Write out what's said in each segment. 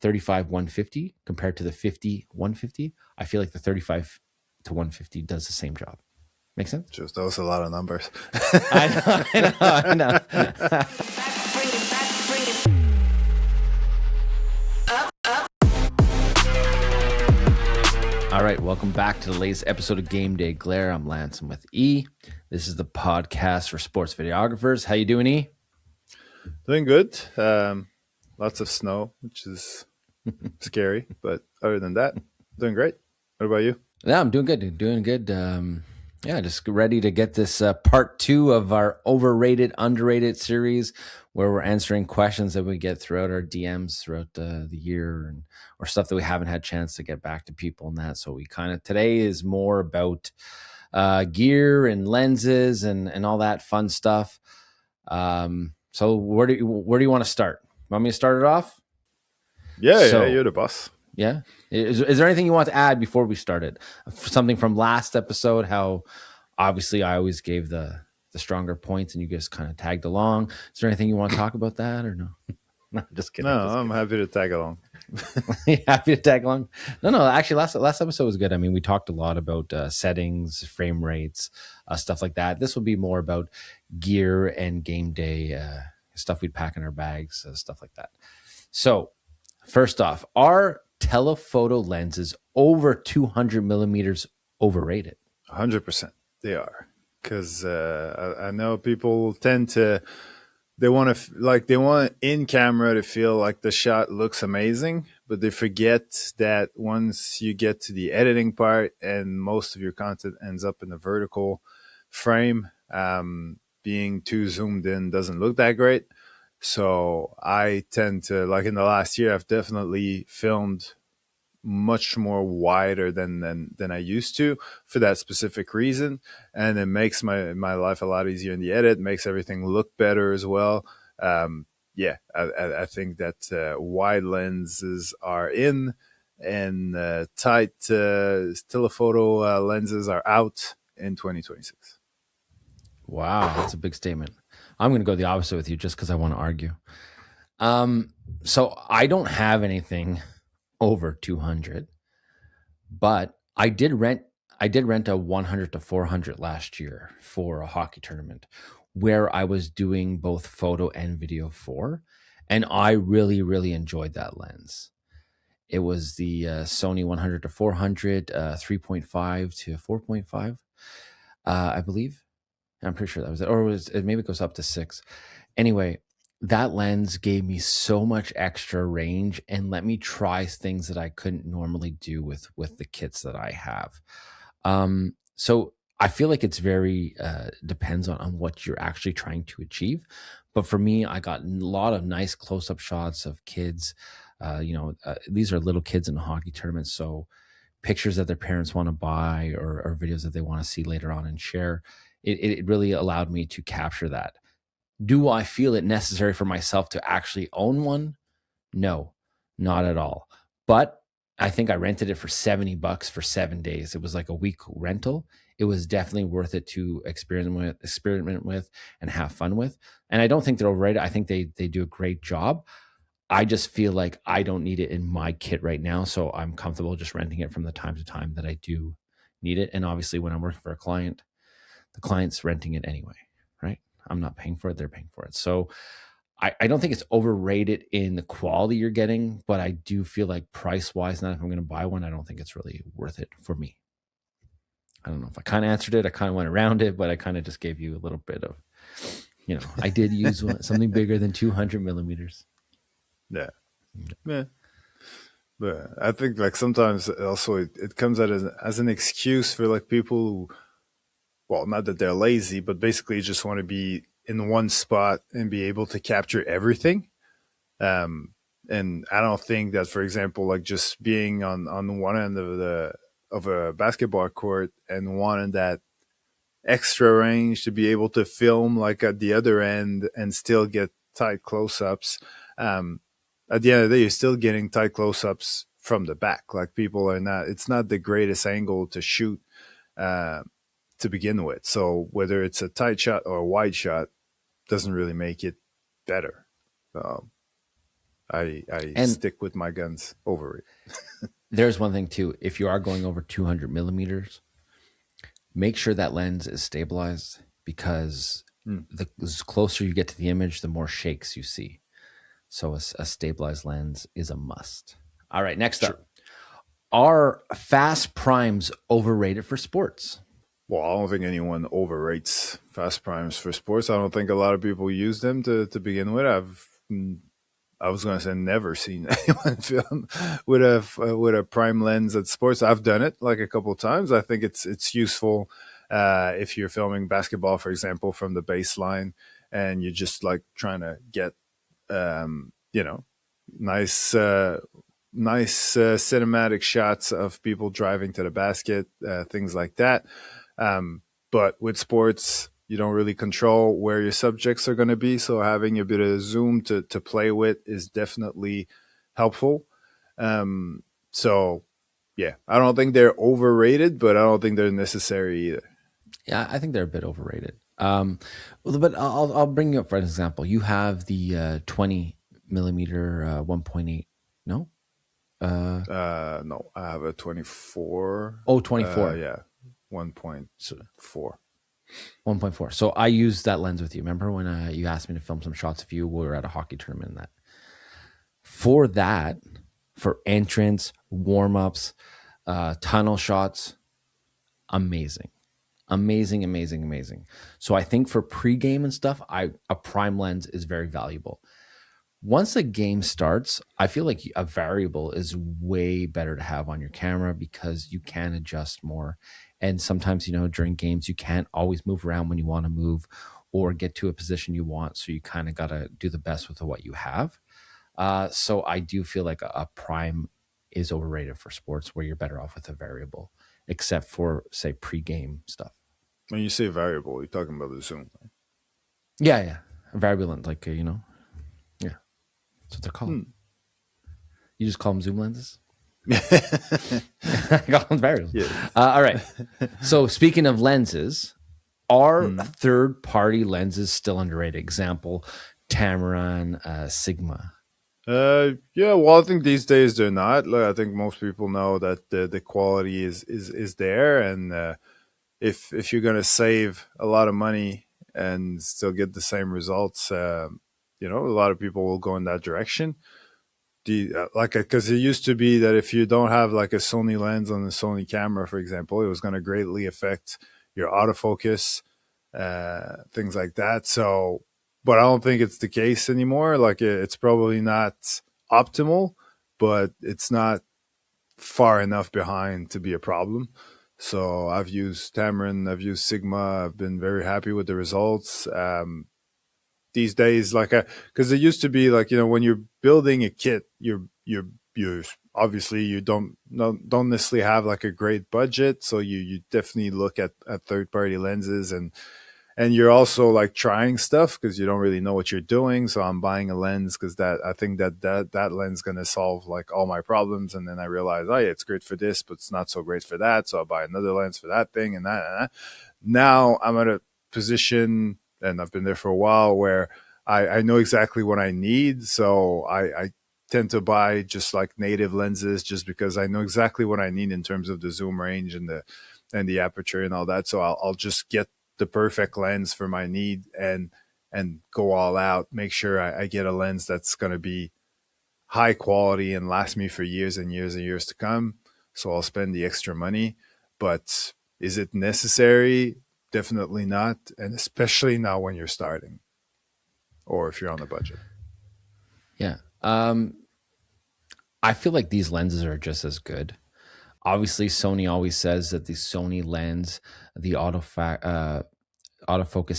35 150 compared to the 50 150, I feel like the 35 to 150 does the same job. Make sense? Just those a lot of numbers. I know. All right, welcome back to the latest episode of Game Day Glare. I'm Lance. I'm with E. This is the podcast for sports videographers. How you doing, E? Doing good. Lots of snow, which is scary, but other than that, doing great. What about you? Yeah, I'm doing good. Doing good. Just ready to get this part 2 of our overrated, underrated series, where we're answering questions that we get throughout our DMs throughout the year, or stuff that we haven't had a chance to get back to people and that. So we today is more about gear and lenses and all that fun stuff. So where do you want to start? Want me to start it off? Yeah, you're the boss. Yeah. Is there anything you want to add before we started? Something from last episode, how obviously I always gave the stronger points and you guys kind of tagged along. Is there anything you want to talk about that or no? No, just kidding. No, I'm happy to tag along. Happy to tag along? No, actually last episode was good. I mean, we talked a lot about settings, frame rates, stuff like that. This will be more about gear and game day stuff we'd pack in our bags, stuff like that. So first off, are telephoto lenses over 200 millimeters overrated? 100% they are, because I know people tend to, they want in camera to feel like the shot looks amazing, but they forget that once you get to the editing part and most of your content ends up in a vertical frame, being too zoomed in doesn't look that great. So I tend to, like in the last year, I've definitely filmed much more wider than I used to for that specific reason. And it makes my life a lot easier in the edit, makes everything look better as well. I think that wide lenses are in and tight telephoto lenses are out in 2026. Wow, that's a big statement. I'm going to go the opposite with you just because I want to argue. So I don't have anything over 200, but I did rent a 100 to 400 last year for a hockey tournament where I was doing both photo and video for, and I really, really enjoyed that lens. It was the Sony 100 to 400, 3.5 to 4.5, I believe. I'm pretty sure that was it. Or maybe it goes up to 6. Anyway, that lens gave me so much extra range and let me try things that I couldn't normally do with the kits that I have. So I feel like it's very depends on what you're actually trying to achieve. But for me, I got a lot of nice close-up shots of kids. These are little kids in a hockey tournament, so pictures that their parents want to buy or videos that they want to see later on and share. It really allowed me to capture that. Do I feel it necessary for myself to actually own one? No, not at all. But I think I rented it for $70 for 7 days. It was like a week rental. It was definitely worth it to experiment with and have fun with. And I don't think they're overrated. I think they do a great job. I just feel like I don't need it in my kit right now. So I'm comfortable just renting it from the time to time that I do need it. And obviously when I'm working for a client, the client's renting it anyway, right? I'm not paying for it, they're paying for it. So I don't think it's overrated in the quality you're getting, but I do feel like price-wise, not if I'm going to buy one, I don't think it's really worth it for me. I don't know if I kind of answered it. I kind of went around it, but I kind of just gave you a little bit of, I did use something bigger than 200 millimeters. Yeah. But I think like sometimes also it comes out as an excuse for like people who, well, not that they're lazy, but basically just want to be in one spot and be able to capture everything. And I don't think that, for example, like just being on one end of a basketball court and wanting that extra range to be able to film like at the other end and still get tight close-ups. At the end of the day, you're still getting tight close-ups from the back. Like people are not, it's not the greatest angle to shoot to begin with. So whether it's a tight shot or a wide shot doesn't really make it better. I And stick with my guns over it. there's one thing too. If you are going over 200 millimeters, make sure that lens is stabilized, because Mm, the closer you get to the image, the more shakes you see. So a stabilized lens is a must. All right, next sure. up. Are fast primes overrated for sports? Well, I don't think anyone overrates fast primes for sports. I don't think a lot of people use them to begin with. I was going to say never seen anyone film with a prime lens at sports. I've done it like a couple of times. I think it's useful if you're filming basketball, for example, from the baseline, and you're just like trying to get you know nice cinematic shots of people driving to the basket, things like that. Um, but with sports, you don't really control where your subjects are going to be. So having a bit of zoom to play with is definitely helpful. Um, so, yeah, I don't think they're overrated, but I don't think they're necessary either. Yeah, I think they're a bit overrated. But I'll bring you up for an example. You have the 20 millimeter 1.8. No, No, I have a 24. oh, 24. Yeah, 1.4. So 1.4. So I used that lens with you. Remember when you asked me to film some shots of you? We were at a hockey tournament. And that for that, for entrance, warm ups, tunnel shots, amazing. Amazing, amazing, amazing. So I think for pregame and stuff, a prime lens is very valuable. Once a game starts, I feel like a variable is way better to have on your camera, because you can adjust more. And sometimes, during games, you can't always move around when you want to move or get to a position you want. So you kind of got to do the best with what you have. So I do feel like a prime is overrated for sports, where you're better off with a variable, except for, say, pregame stuff. When you say variable, you're talking about the zoom. Yeah, yeah. A variable lens, like, yeah. That's what they're called. Hmm. You just call them zoom lenses? I call them variables. Yeah. All right. So speaking of lenses, are Hmm. third-party lenses still underrated? Example, Tamron, Sigma. Yeah, well, I think these days they're not. Like, I think most people know that the quality is there, and if you're gonna save a lot of money and still get the same results, a lot of people will go in that direction. Like, because it used to be that if you don't have like a Sony lens on the Sony camera, for example, it was going to greatly affect your autofocus, things like that. So, but I don't think it's the case anymore. Like, it's probably not optimal, but it's not far enough behind to be a problem. So I've used Tamron, I've used Sigma. I've been very happy with the results. These days, like, because it used to be like, when you're building a kit, you're obviously you don't necessarily have like a great budget, so you definitely look at third party lenses, and you're also like trying stuff because you don't really know what you're doing. So I'm buying a lens because that I think that lens gonna solve like all my problems, and then I realize, oh yeah, it's great for this, but it's not so great for that. So I'll buy another lens for that thing and that. And that. Now I'm at a position, and I've been there for a while, where I know exactly what I need. So I tend to buy just like native lenses, just because I know exactly what I need in terms of the zoom range and the aperture and all that. So I'll just get the perfect lens for my need and go all out. Make sure I get a lens that's going to be high quality and last me for years and years and years to come. So I'll spend the extra money. But is it necessary? Definitely not. And especially now when you're starting or if you're on a budget. Yeah. I feel like these lenses are just as good. Obviously, Sony always says that the Sony lens, the autofocus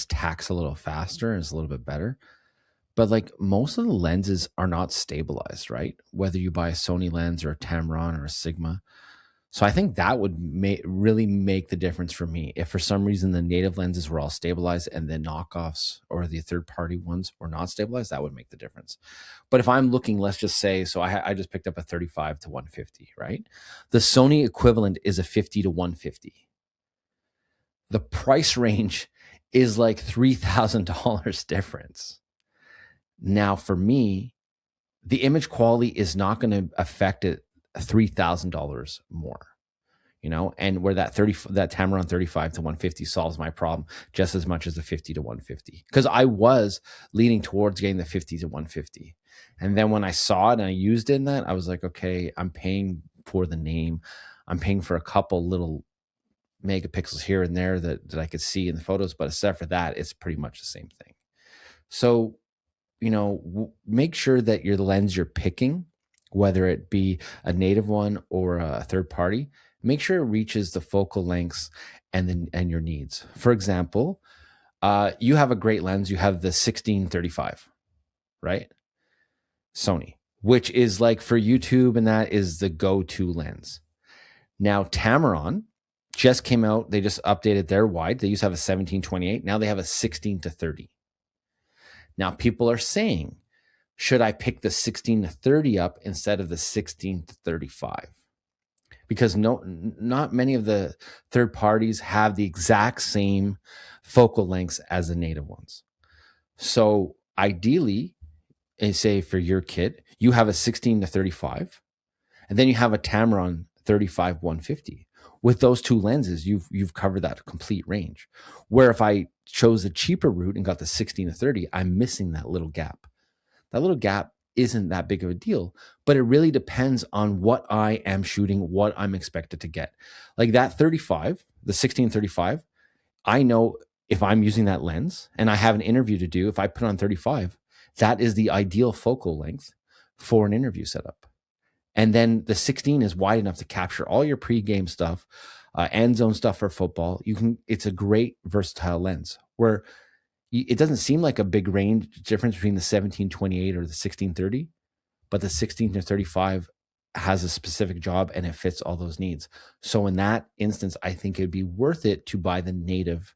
tacks a little faster and is a little bit better. But like most of the lenses are not stabilized, right? Whether you buy a Sony lens or a Tamron or a Sigma. So I think that would really make the difference for me. If for some reason the native lenses were all stabilized and the knockoffs or the third party ones were not stabilized, that would make the difference. But if I'm looking, let's just say, so I just picked up a 35 to 150, right? The Sony equivalent is a 50 to 150. The price range is like $3,000 difference. Now, for me, the image quality is not going to affect it $3,000 more, you know, and where that Tamron 35 to 150 solves my problem just as much as the 50 to 150. Because I was leaning towards getting the 50 to 150. And then when I saw it and I used it in that, I was like, okay, I'm paying for the name. I'm paying for a couple little megapixels here and there that I could see in the photos. But except for that, it's pretty much the same thing. So, you know, make sure that the lens you're picking, whether it be a native one or a third party, make sure it reaches the focal lengths and your needs. For example, you have a great lens. You have the 1635, right? Sony, which is like for YouTube, and that is the go-to lens. Now, Tamron just came out. They just updated their wide. They used to have a 17-28. Now they have a 16-30. Now people are saying, should I pick the 16-30 up instead of the 16-35? Because not many of the third parties have the exact same focal lengths as the native ones. So ideally, say for your kit, you have a 16-35, and then you have a Tamron 35-150. With those two lenses, you've covered that complete range. Where if I chose the cheaper route and got the 16-30, I'm missing that little gap. That little gap isn't that big of a deal, but it really depends on what I am shooting, what I'm expected to get. Like that 35, the 16-35, I know if I'm using that lens and I have an interview to do, if I put on 35, that is the ideal focal length for an interview setup. And then the 16 is wide enough to capture all your pre-game stuff, end zone stuff for football. It's a great versatile lens where it doesn't seem like a big range difference between the 17-28 or the 16-30, but the 16-35 has a specific job and it fits all those needs. So in that instance, I think it'd be worth it to buy the native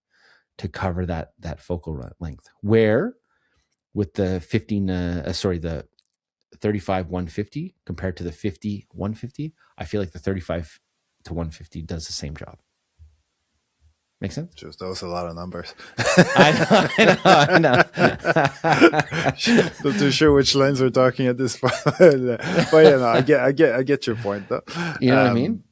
to cover that focal length. Where with the the 35-150 compared to the 50-150, I feel like the 35 to 150 does the same job. Make sense? Just those a lot of numbers. I know. Not too sure which lens we're talking at this point, but yeah, no, I get your point though. You know what I mean?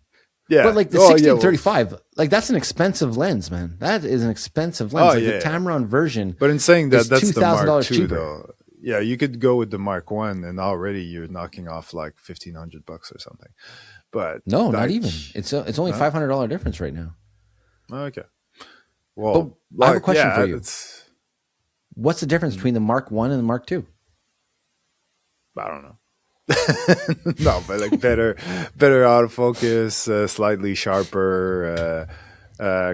Yeah, but like the 16-35, like that's an expensive lens, man. That is an expensive lens. The Tamron version, but in saying that, that's the Mark II, cheaper. though. Yeah, you could go with the Mark I, and already you're knocking off like $1,500 or something. But no, not even. It's only $500 difference right now. Okay. Well, I have a question for you. What's the difference between the Mark I and the Mark II? I don't know. No, but like better autofocus, slightly sharper,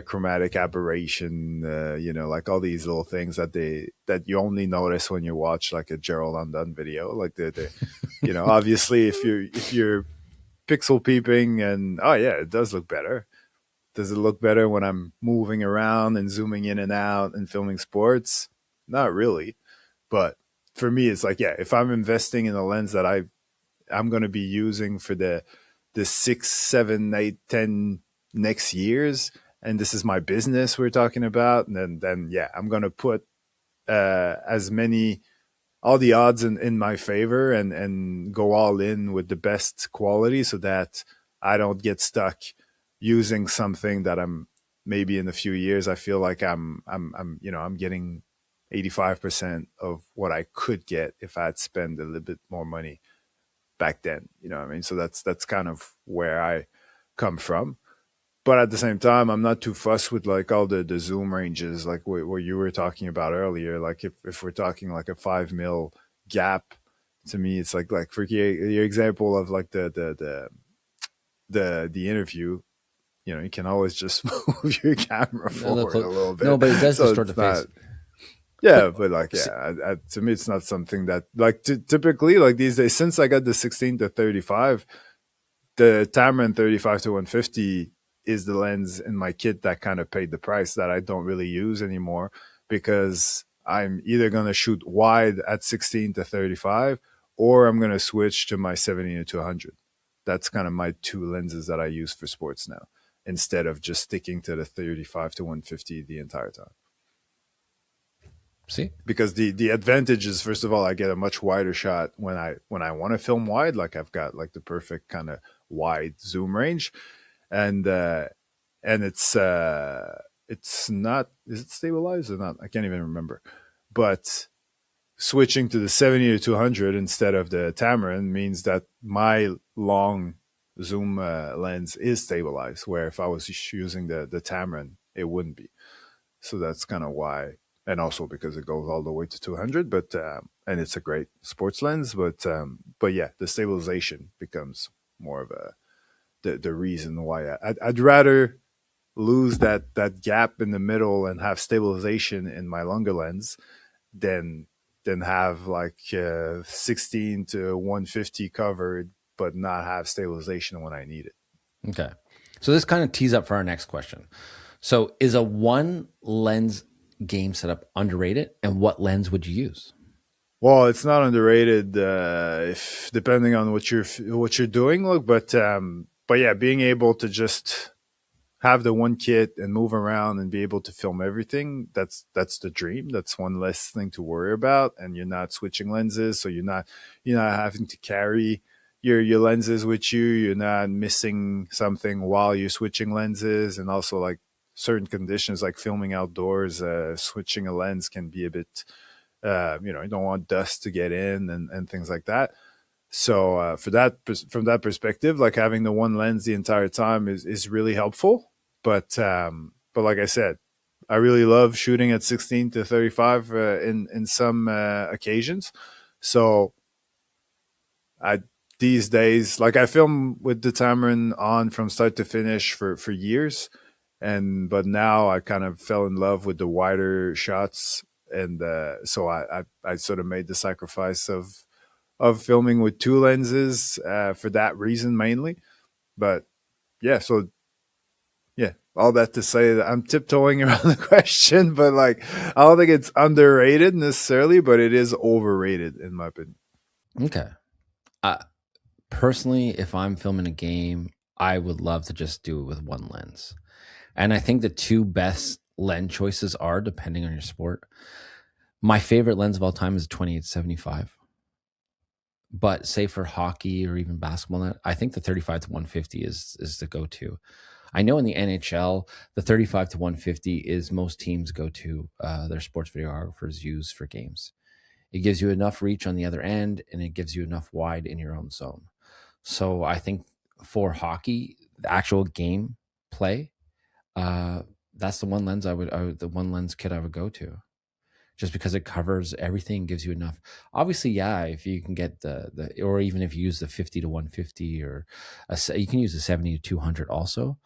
chromatic aberration, like all these little things that you only notice when you watch like a Gerald Undone video. Like the obviously if you're pixel peeping, and it does look better. Does it look better when I'm moving around and zooming in and out and filming sports? Not really. But for me, it's like, if I'm investing in a lens that I'm going to be using for the 6, 7, 8, 10 next years, and this is my business we're talking about, and then I'm going to put all the odds in my favor and go all in with the best quality so that I don't get stuck using something that I'm maybe in a few years I feel like I'm getting 85% of what I could get if I'd spend a little bit more money back then. You know what I mean? So that's kind of where I come from. But at the same time, I'm not too fussed with like all the zoom ranges, like what you were talking about earlier. Like if we're talking like a 5 mil gap, to me, it's like for your example of like the interview, you can always just move your camera forward a little bit. No, but it does distort the face. Yeah, but like, to me, it's not something that like typically like these days, since I got the 16-35, the Tamron 35-150 is the lens in my kit that kind of paid the price that I don't really use anymore, because I'm either going to shoot wide at 16-35 or I'm going to switch to my 70-100. That's kind of my two lenses that I use for sports now, instead of just sticking to the 35-150 the entire time. See? because the advantage is, first of all, I get a much wider shot when I want to film wide. Like I've got like the perfect kind of wide zoom range, and it's not, is it stabilized or not? I can't even remember. But switching to the 70 to 200 instead of the Tamron means that my long zoom lens is stabilized, where if I was using the Tamron, it wouldn't be. So that's kind of why, and also because it goes all the way to 200. But and it's a great sports lens. But yeah, the stabilization becomes more of a the reason why I'd rather lose that gap in the middle and have stabilization in my longer lens than have like 16 to 150 covered but not have stabilization when I need it. Okay. So this kind of tees up for our next question. So is a one lens game setup underrated? And what lens would you use? Well, it's not underrated if depending on what you're doing. Look, but yeah, being able to just have the one kit and move around and be able to film everything, that's the dream. That's one less thing to worry about, and you're not switching lenses, so you're not having to carry your lenses with you. You're not missing something while you're switching lenses, and also like certain conditions like filming outdoors, switching a lens can be a bit you don't want dust to get in and things like that. So from that perspective, like having the one lens the entire time is really helpful. But like I said, I really love shooting at 16 to 35 in some occasions. So I these days, like I film with the Tamron on from start to finish for years, and but now I kind of fell in love with the wider shots, and so I sort of made the sacrifice of filming with two lenses for that reason mainly. But yeah, so yeah, all that to say that I'm tiptoeing around the question, but like I don't think it's underrated necessarily, but it is overrated in my opinion. Okay. Uh, Personally, if I'm filming a game, I would love to just do it with one lens. And I think the two best lens choices are, depending on your sport. My favorite lens of all time is a 28-75. But say for hockey or even basketball, I think the 35 to 150 is the go-to. I know in the NHL, the 35 to 150 is most teams go to, their sports videographers use for games. It gives you enough reach on the other end, and it gives you enough wide in your own zone. So I think for hockey, the actual game play, uh, that's the one lens the one lens kit I would go to, just because it covers everything, gives you enough. Obviously, yeah, if you can get the or even if you use the 50 to 150 or you can use the 70 to 200 also.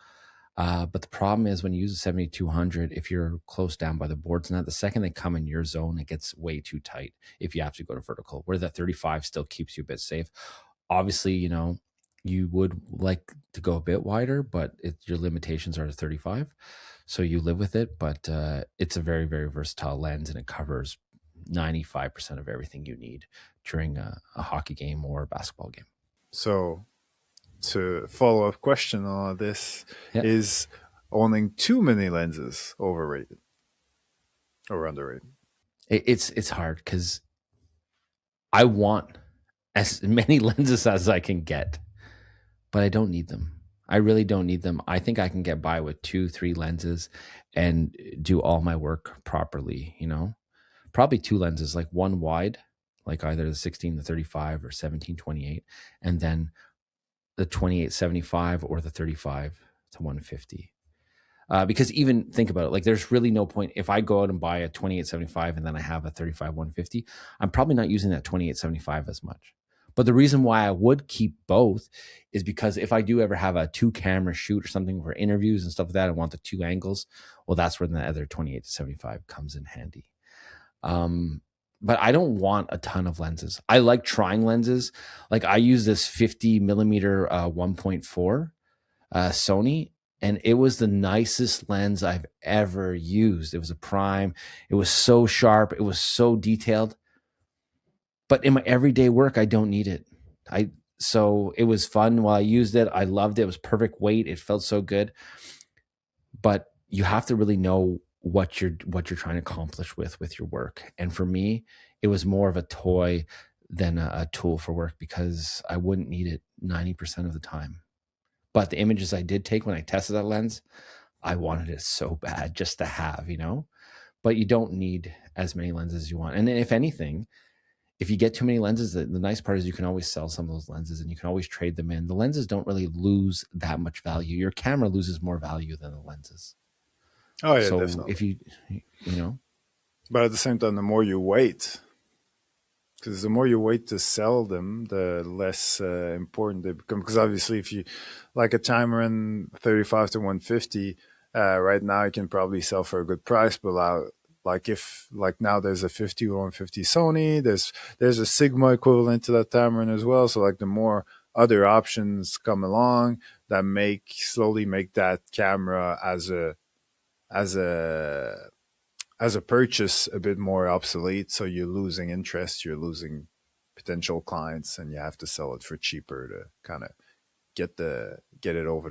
But the problem is when you use a 7200, if you're close down by the boards, and that the second they come in your zone, it gets way too tight if you have to go to vertical, where that 35 still keeps you a bit safe. Obviously, you would like to go a bit wider, but your limitations are 35. So you live with it, but it's a very, very versatile lens, and it covers 95% of everything you need during a hockey game or a basketball game. So to follow up question on all this, Yeah. is owning too many lenses overrated or underrated? It's hard because I want as many lenses as I can get, but I don't need them. I really don't need them. I think I can get by with 2, 3 lenses and do all my work properly. Probably 2 lenses, like one wide, like either the 16 to 35 or 17-28, and then the 28-75 or the 35 to 150. Because even think about it, like there's really no point if I go out and buy a 28-75 and then I have a 35-150. I'm probably not using that 28-75 as much. But the reason why I would keep both is because if I do ever have a 2 camera shoot or something for interviews and stuff like that, I want the 2 angles. Well, that's where the other 28-75 comes in handy. Um, but I don't want a ton of lenses. I like trying lenses. Like I use this 50 millimeter 1.4 Sony, and it was the nicest lens I've ever used. It was a prime. It was so sharp. It was so detailed. But in my everyday work, I don't need it. So it was fun while I used it. I loved it. It was perfect weight. It felt so good. But you have to really know what you're trying to accomplish with your work. And for me, it was more of a toy than a tool for work, because I wouldn't need it 90% of the time. But the images I did take when I tested that lens, I wanted it so bad just to have, but you don't need as many lenses as you want. And if anything, if you get too many lenses, the nice part is you can always sell some of those lenses and you can always trade them in. The lenses don't really lose that much value. Your camera loses more value than the lenses. Oh yeah, So definitely. if you know, But at the same time, the more you wait, because the more you wait to sell them, the less important they become. Because obviously, if you like a Tamron 35 to 150, right now you can probably sell for a good price. But like now there's a 50 or 150 Sony, there's a Sigma equivalent to that Tamron as well. So like the more other options come along that slowly make that camera as a as a purchase a bit more obsolete. So you're losing interest, you're losing potential clients, and you have to sell it for cheaper to kind of get it over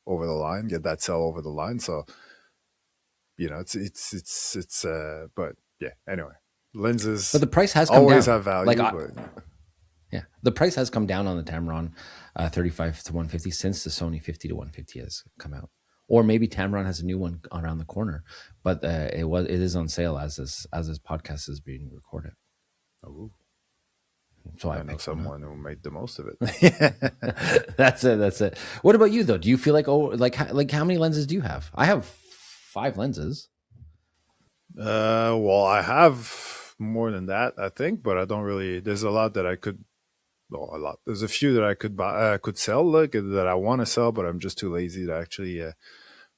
the line, get that sell over the line. So but yeah. Anyway, but lenses the price has come always down. have value, but Yeah, the price has come down on the Tamron 35 to 150 since the Sony 50 to 150 has come out. Or maybe Tamron has a new one around the corner, but it is on sale as this podcast is being recorded. oh, So I I know picked one up. someone who made the most of it. That's it. That's it. What about you though? Do you feel like how many lenses do you have? I have 5 lenses. Well, I have more than that, I think, but I don't really. There's a lot that I could. Well, a lot. There's a few that I could buy, could sell, like that I want to sell, but I'm just too lazy to actually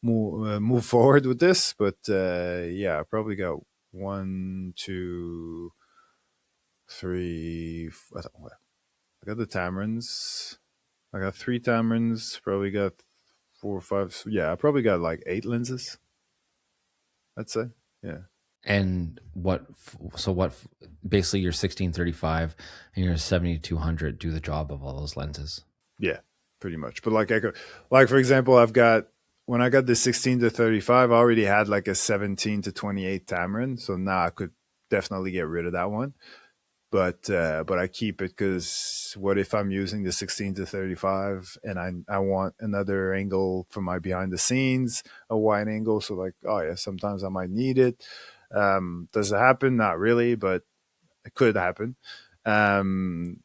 move forward with this. But yeah, I probably got one, two, three. I don't know. I got the Tamarins. I got 3 Tamarins. Probably got 4 or 5. Yeah, I probably got like 8 lenses. I'd say. Yeah. And what basically your 1635 and your 7200 do the job of all those lenses. Yeah, pretty much. But like for example, when I got the 16 to 35, I already had like a 17 to 28 Tamarin, so now I could definitely get rid of that one. But I keep it because what if I'm using the 16 to 35 and I want another angle for my behind the scenes, a wide angle, so like, oh yeah, sometimes I might need it. Does it happen? Not really, but it could happen. Um,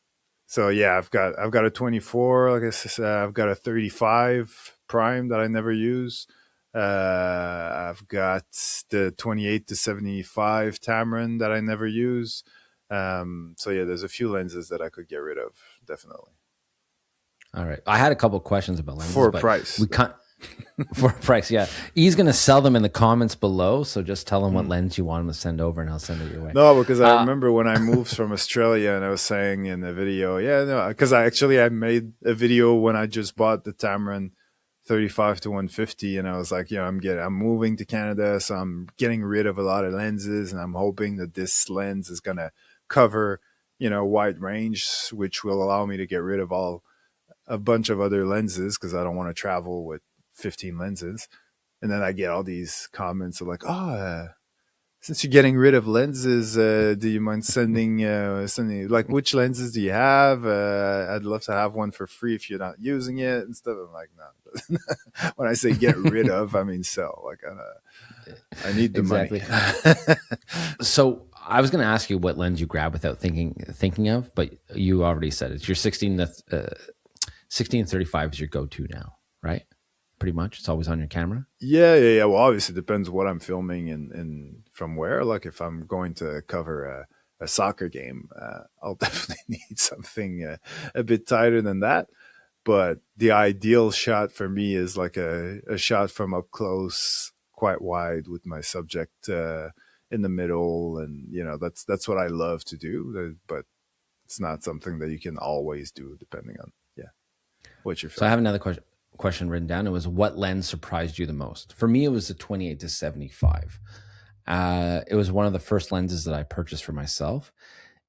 so yeah, I've got a 24. Like I said, I've got a 35 prime that I never use. I've got the 28 to 75 Tamron that I never use. So yeah, there's a few lenses that I could get rid of, definitely. All right. I had a couple of questions about lenses, For a but price. we can't for a price. Yeah. He's going to sell them in the comments below. So just tell him what Mm. lens you want him to send over and I'll send it your way. No, because I remember when I moved from Australia and I was saying in the video, yeah, no, because I made a video when I just bought the Tamron 35 to 150, and I was like, I'm moving to Canada, so I'm getting rid of a lot of lenses, and I'm hoping that this lens is gonna cover, wide range, which will allow me to get rid of a bunch of other lenses because I don't want to travel with 15 lenses. And then I get all these comments of like, oh, since you're getting rid of lenses, do you mind sending like which lenses do you have? I'd love to have one for free if you're not using it and stuff. I'm like, no. When I say get rid of, I mean sell. Like I need the Exactly. money. So I was going to ask you what lens you grab without thinking of, but you already said it. Your 1635 is your go-to now, right? Pretty much. It's always on your camera. Yeah. Well, obviously, it depends what I'm filming and from where. Like, if I'm going to cover a soccer game, I'll definitely need something a bit tighter than that. But the ideal shot for me is like a shot from up close, quite wide, with my subject in the middle, and that's what I love to do. But it's not something that you can always do, depending on what you're So I filming. have another question written down. It was, what lens surprised you the most? For me, it was the 28 to 75. It was one of the first lenses that I purchased for myself.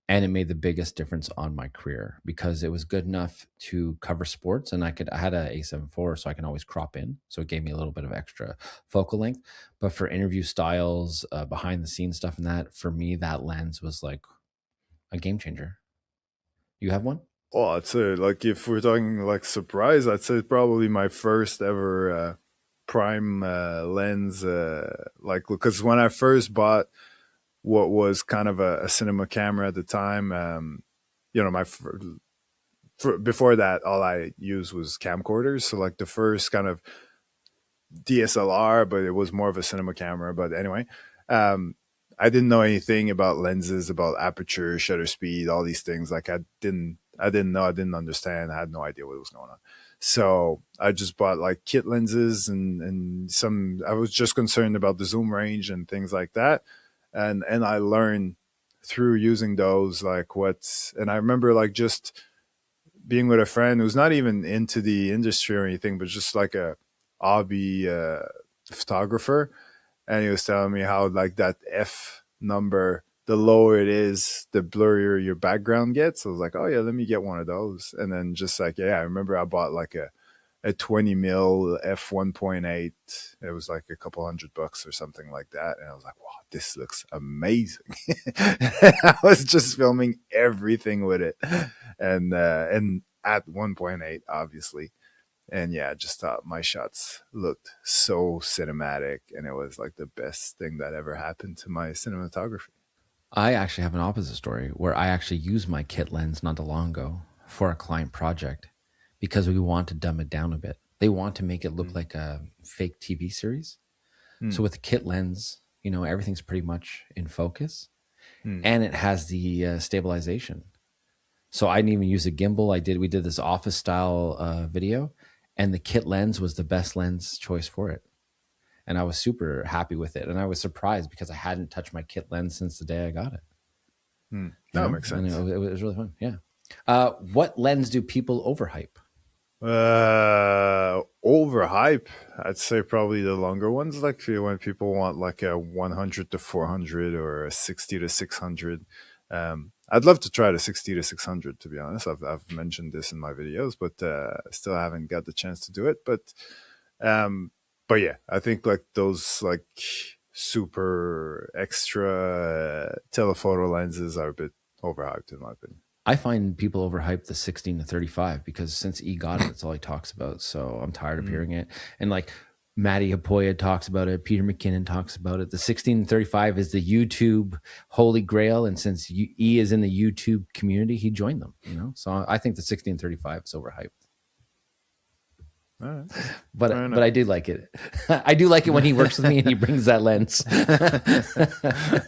and it made the biggest difference on my career because it was good enough to cover sports, and I had a A7 IV, so I can always crop in, so it gave me a little bit of extra focal length. But for interview styles, behind the scenes stuff, and that, for me, that lens was like a game changer. You have one? Oh, I'd say like if we're talking like surprise, I'd say probably my first ever prime lens. Like because when I first bought what was kind of a cinema camera at the time, you know, before that, all I used was camcorders. So like the first kind of DSLR, but it was more of a cinema camera. But anyway, um, I didn't know anything about lenses, about aperture, shutter speed, all these things. Like I didn't know, I didn't understand. I had no idea what was going on. So I just bought like kit lenses and some. I was just concerned about the zoom range and things like that, and I learned through using those like what's. And I remember like just being with a friend who's not even into the industry or anything, but just like a hobby photographer, and he was telling me how like that F number, the lower it is, the blurrier your background gets. So I was like, oh yeah, let me get one of those. And then just like, yeah, I remember I bought like a 20 mil f1.8. It was like a couple $100 or something like that, and I was like, wow, this looks amazing. I was just filming everything with it, and at 1.8 obviously. And yeah, I just thought my shots looked so cinematic, and it was like the best thing that ever happened to my cinematography. I actually have an opposite story where I actually used my kit lens not too long ago for a client project because we want to dumb it down a bit. They want to make it look Mm. like a fake TV series. So Mm. with the kit lens, everything's pretty much in focus, Mm. and it has the stabilization. So I didn't even use a gimbal. We did this office style video, and the kit lens was the best lens choice for it. And I was super happy with it. And I was surprised because I hadn't touched my kit lens since the day I got it. Mm. That makes And sense. it was really fun. Yeah. What lens do people overhype? Overhype. I'd say probably the longer ones, like when people want like a 100 to 400 or a 60 to 600. I'd love to try the 60 to 600, to be honest. I've mentioned this in my videos, but still haven't got the chance to do it. Um, but yeah, I think like those like super extra telephoto lenses are a bit overhyped in my opinion. I find people overhype the 16 to 35 because since E got it, that's all he talks about. So I'm tired of Mm. hearing it. And like Matty Hapoya talks about it, Peter McKinnon talks about it. The 16 to 35 is the YouTube holy grail. And since E is in the YouTube community, he joined them. So I think the 16 to 35 is overhyped. All right, fair But enough. I do like it. I do like it when he works with me and he brings that lens.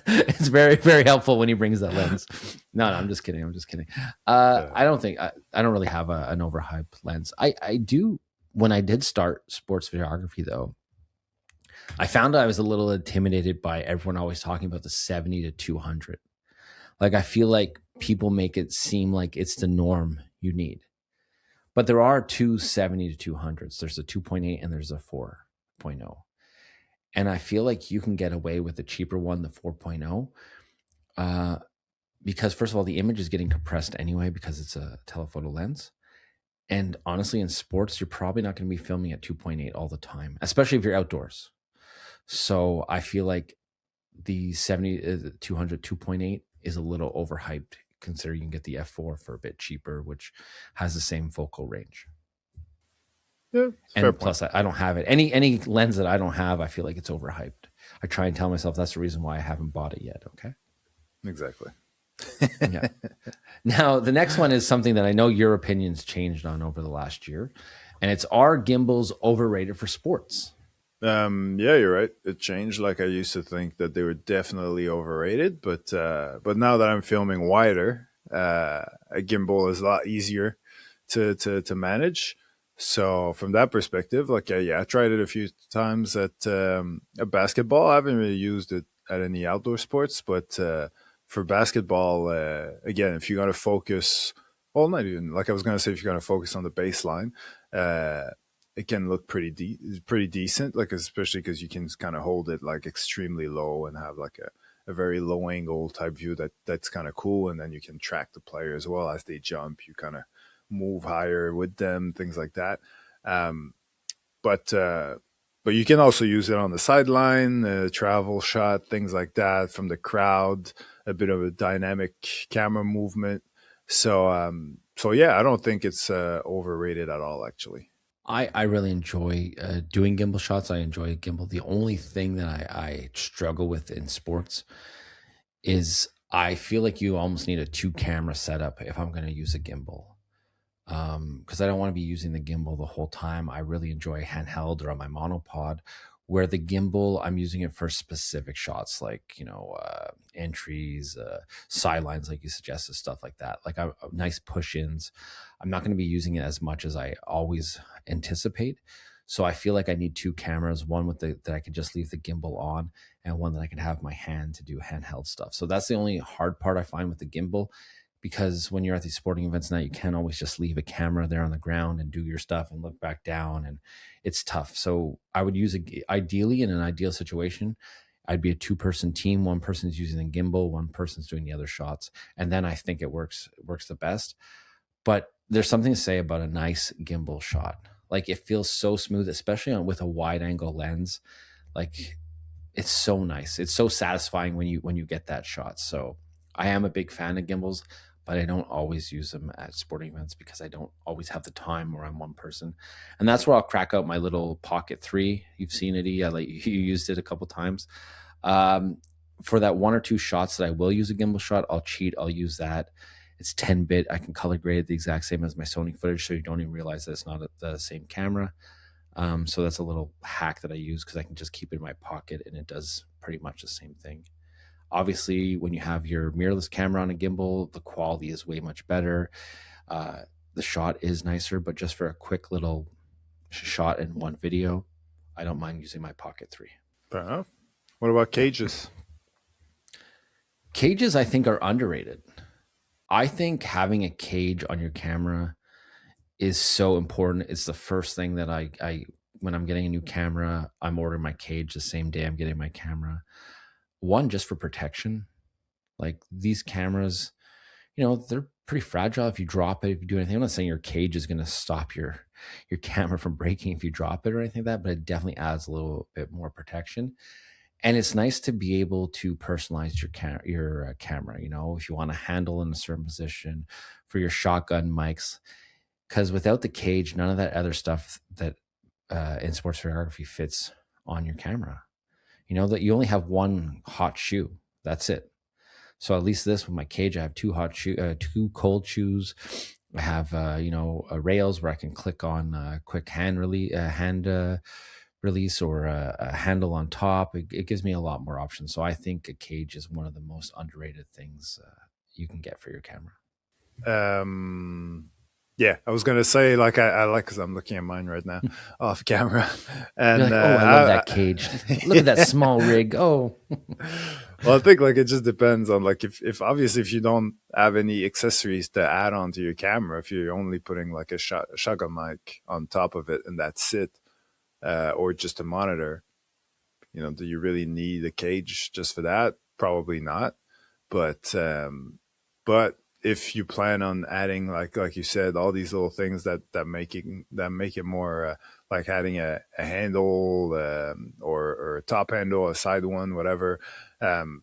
It's very, very helpful when he brings that lens. No, I'm just kidding. I'm just kidding. I don't think I don't really have an overhyped lens. I do when I did start sports photography though. I found I was a little intimidated by everyone always talking about the 70 to 200. Like I feel like people make it seem like it's the norm you need. But there are two 70 to 200s. There's a 2.8 and there's a 4.0. And I feel like you can get away with the cheaper one, the 4.0, because first of all, the image is getting compressed anyway because it's a telephoto lens. And honestly, in sports, you're probably not going to be filming at 2.8 all the time, especially if you're outdoors. So I feel like the 70, 200, 2.8 is a little overhyped considering you can get the F4 for a bit cheaper, which has the same focal range. Yeah, fair And point. plus, I don't have it. Any lens that I don't have, I feel like it's overhyped. I try and tell myself that's the reason why I haven't bought it yet. Okay. Exactly. Yeah. Now, the next one is something that I know your opinions changed on over the last year, and it's, are gimbals overrated for sports? Yeah, you're right. It changed. Like I used to think that they were definitely overrated, but now that I'm filming wider, a gimbal is a lot easier to manage. So from that perspective, like yeah, I tried it a few times at a basketball. I haven't really used it at any outdoor sports, but for basketball, again, if you're gonna focus, well, not even like I was gonna say, if you're gonna focus on the baseline. Uh, it can look pretty decent, like especially because you can kind of hold it like extremely low and have like a a very low angle type view that's kind of cool, and then you can track the player as well as they jump. You kind of move higher with them, things like that. Um, but uh, but you can also use it on the sideline, travel shot, things like that from the crowd. A bit of a dynamic camera movement. So yeah, I don't think it's overrated at all, actually. I really enjoy doing gimbal shots. I enjoy gimbal. The only thing that I struggle with in sports is I feel like you almost need a two camera setup if I'm going to use a gimbal. Because I don't want to be using the gimbal the whole time. I really enjoy handheld or on my monopod, where the gimbal I'm using it for specific shots, like entries, sidelines, like you suggested, stuff like that. Like nice push-ins. I'm not going to be using it as much as I always anticipate. So I feel like I need two cameras, one with that I can just leave the gimbal on, and one that I can have my hand to do handheld stuff. So that's the only hard part I find with the gimbal, because when you're at these sporting events now, you can't always just leave a camera there on the ground and do your stuff and look back down, and it's tough. So I would use ideally, in an ideal situation, I'd be a two-person team. One person's using the gimbal, one person's doing the other shots, and then I think it works the best. But there's something to say about a nice gimbal shot. Like, it feels so smooth, especially with a wide angle lens. Like, it's so nice. It's so satisfying when you get that shot. So I am a big fan of gimbals, but I don't always use them at sporting events because I don't always have the time, or I'm one person. And that's where I'll crack out my little Pocket 3. You've seen it, E. You used it a couple times. Um, for that one or two shots that I will use a gimbal shot, I'll cheat. I'll use that. It's 10-bit. I can color grade it the exact same as my Sony footage, so you don't even realize that it's not the same camera. So that's a little hack that I use because I can just keep it in my pocket and it does pretty much the same thing. Obviously, when you have your mirrorless camera on a gimbal, the quality is way much better. Uh, the shot is nicer, but just for a quick little shot in one video, I don't mind using my Pocket 3. Fair enough. What about cages? Cages, I think, are underrated. I think having a cage on your camera is so important. It's the first thing that I when I'm getting a new camera, I'm ordering my cage the same day I'm getting my camera. One, just for protection. Like, these cameras, they're pretty fragile. If you drop it, if you do anything, I'm not saying your cage is going to stop your camera from breaking if you drop it or anything like that, but it definitely adds a little bit more protection. And it's nice to be able to personalize your camera. If you want a handle in a certain position for your shotgun mics, because without the cage, none of that other stuff that in sports photography fits on your camera. That you only have one hot shoe. That's it. So at least this, with my cage, I have two cold shoes. I have rails where I can click on quick hand release, or a handle on top. It gives me a lot more options. So I think a cage is one of the most underrated things you can get for your camera. Um, yeah, I was gonna say, like, I like, because I'm looking at mine right now off camera, You're and like, oh, I love that cage. Look at that small rig. Oh, well, I think, like, it just depends on, like, if obviously if you don't have any accessories to add on to your camera, if you're only putting like a shotgun mic on top of it and that's it, or just a monitor, do you really need a cage just for that? Probably not. But if you plan on adding, like you said, all these little things that make it more, like adding a handle, or a top handle, a side one, whatever, um,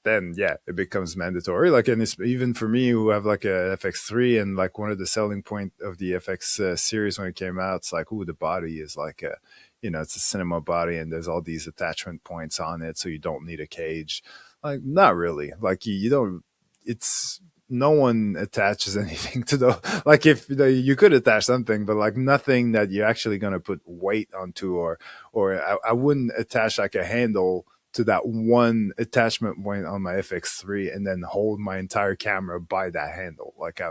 then yeah, it becomes mandatory. Like, and it's even for me, who have like a FX3, and like one of the selling point of the FX series when it came out, it's like, ooh, the body is like it's a cinema body, and there's all these attachment points on it, so you don't need a cage. Like, not really. Like, you don't. It's no one attaches anything to the, like, if you could attach something, but like nothing that you're actually going to put weight onto, or I wouldn't attach like a handle to that one attachment point on my FX3 and then hold my entire camera by that handle. Like,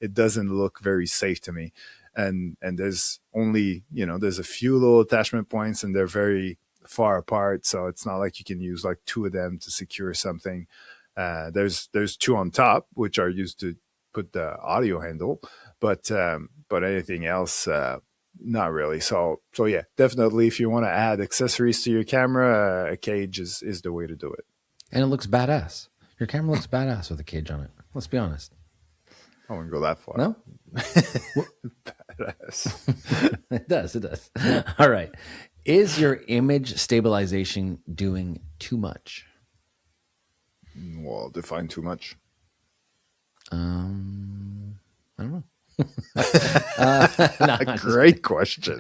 it doesn't look very safe to me. And there's only, there's a few little attachment points, and they're very far apart. So it's not like you can use like two of them to secure something. There's two on top, which are used to put the audio handle, but anything else, not really. So yeah, definitely, if you want to add accessories to your camera, a cage is the way to do it. And it looks badass. Your camera looks badass with a cage on it. Let's be honest. I wouldn't go that far. No? Badass. It does. It does. All right. Is your image stabilization doing too much? Well, define too much. I don't know. Great question.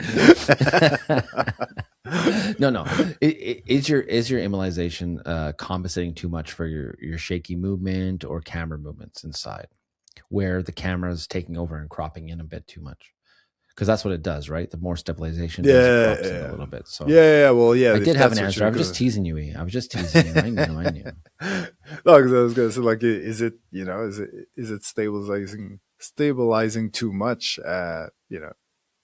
No. Is your immobilization compensating too much for your shaky movement or camera movements inside, where the camera is taking over and cropping in a bit too much? Because that's what it does, right? The more stabilization does, it crops in a little bit. So Well, yeah. I did have an answer. I was just teasing you. I was just teasing you. I knew. No, because I was gonna say, like, is it, is it stabilizing too much?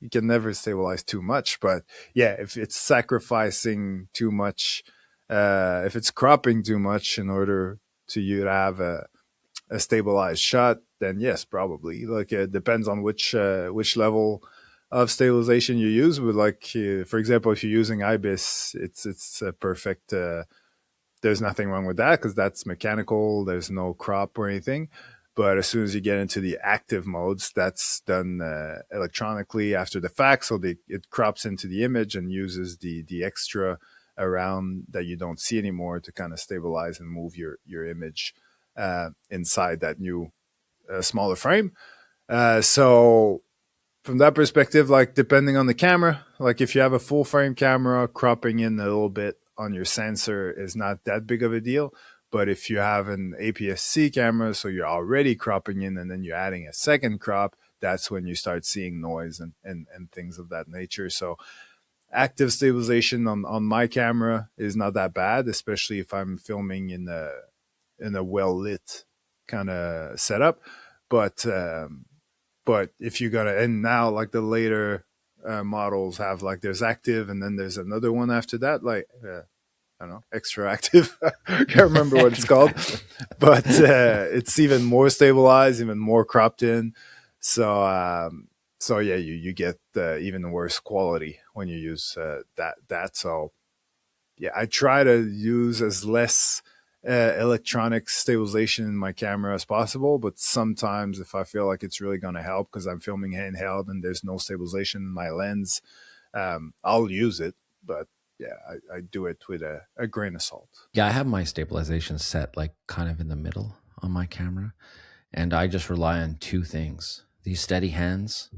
You can never stabilize too much, but yeah, if it's sacrificing too much, if it's cropping too much in order to you to have a stabilized shot, then yes, probably. Like, it depends on which level of stabilization you use. But like, for example, if you're using IBIS, it's a perfect. There's nothing wrong with that because that's mechanical. There's no crop or anything. But as soon as you get into the active modes, that's done electronically after the fact. So it crops into the image and uses the extra around that you don't see anymore to kind of stabilize and move your image inside that new smaller frame. So from that perspective, like, depending on the camera, like if you have a full frame camera, cropping in a little bit on your sensor is not that big of a deal. But if you have an APS-C camera, so you're already cropping in and then you're adding a second crop, that's when you start seeing noise and things of that nature. So active stabilization on my camera is not that bad, especially if I'm filming in a well lit kind of setup. But if you gotta, and now like the later models have, like, there's active and then there's another one after that, like I don't know, extra active. Can't remember what it's called, but it's even more stabilized, even more cropped in. So yeah, you get even worse quality when you use that. So yeah, I try to use as less electronic stabilization in my camera as possible. But sometimes, if I feel like it's really going to help because I'm filming handheld and there's no stabilization in my lens, I'll use it. But yeah, I do it with a grain of salt. Yeah, I have my stabilization set like kind of in the middle on my camera, and I just rely on two things: these steady hands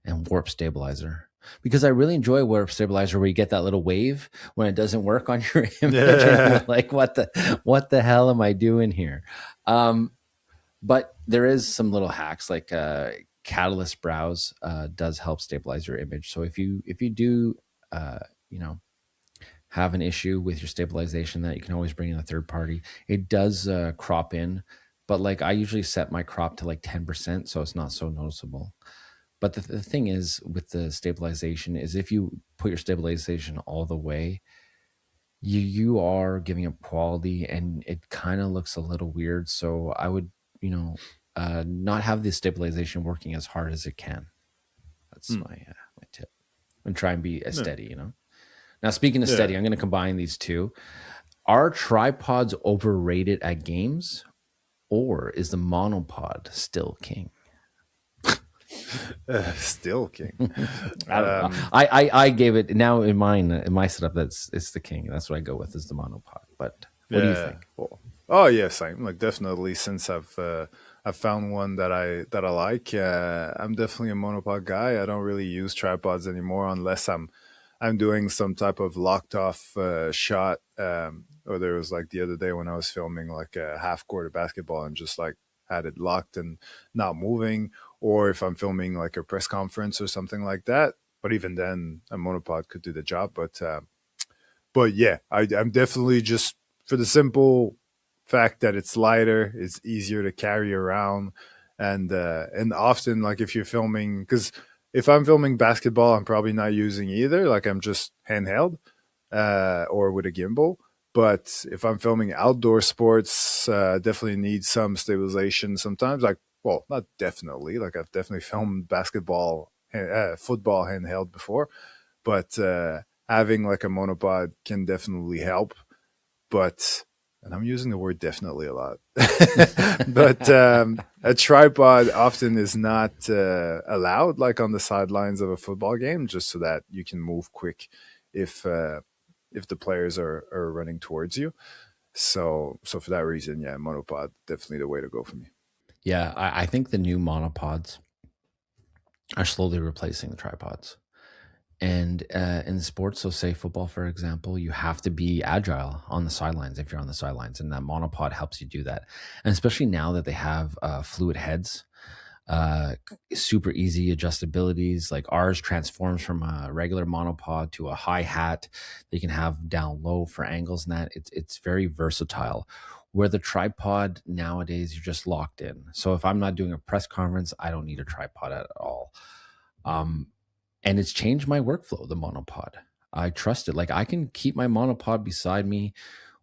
and warp stabilizer. Because I really enjoy warp stabilizer, where you get that little wave when it doesn't work on your image, and you're like, "What the hell am I doing here?" But there is some little hacks, like Catalyst Browse does help stabilize your image. So if you do, you know, have an issue with your stabilization, that you can always bring in a third party. It does crop in, but like I usually set my crop to like 10%, so it's not so noticeable. But the thing is with the stabilization is, if you put your stabilization all the way, you are giving up quality and it kind of looks a little weird. So I would, not have the stabilization working as hard as it can. That's my tip. And try and be as steady, Now, speaking of steady, Yeah. I'm going to combine these two. Are tripods overrated at games, or is the monopod still king? Still king. I don't know. I gave it, now in my setup, it's the king. That's what I go with, is the monopod. But what do you Yeah. think? Well, oh yeah, same. Like, definitely, since I've found one that I like. I'm definitely a monopod guy. I don't really use tripods anymore unless I'm doing some type of locked off shot. Or there was, like, the other day when I was filming like a half court of basketball and just like had it locked and not moving, or if I'm filming like a press conference or something like that. But even then, a monopod could do the job. But yeah, I'm definitely just, for the simple fact that it's lighter, it's easier to carry around, and often, like, if you're filming, because if I'm filming basketball, I'm probably not using either. Like, I'm just handheld or with a gimbal. But if I'm filming outdoor sports, definitely need some stabilization sometimes. Like, well, not definitely. Like, I've definitely filmed basketball, football handheld before, but having like a monopod can definitely help. But and I'm using the word definitely a lot, but a tripod often is not allowed, like on the sidelines of a football game, just so that you can move quick if the players are running towards you. So for that reason, yeah, monopod definitely the way to go for me. Yeah, I think the new monopods are slowly replacing the tripods. And in sports, so say football, for example, you have to be agile on the sidelines if you're on the sidelines, and that monopod helps you do that. And especially now that they have fluid heads, super easy adjustabilities. Like ours transforms from a regular monopod to a hi hat that you can have down low for angles and that. It's very versatile. Where the tripod nowadays, you're just locked in. So if I'm not doing a press conference, I don't need a tripod at all. Um, and it's changed my workflow, the monopod. I trust it. Like I can keep my monopod beside me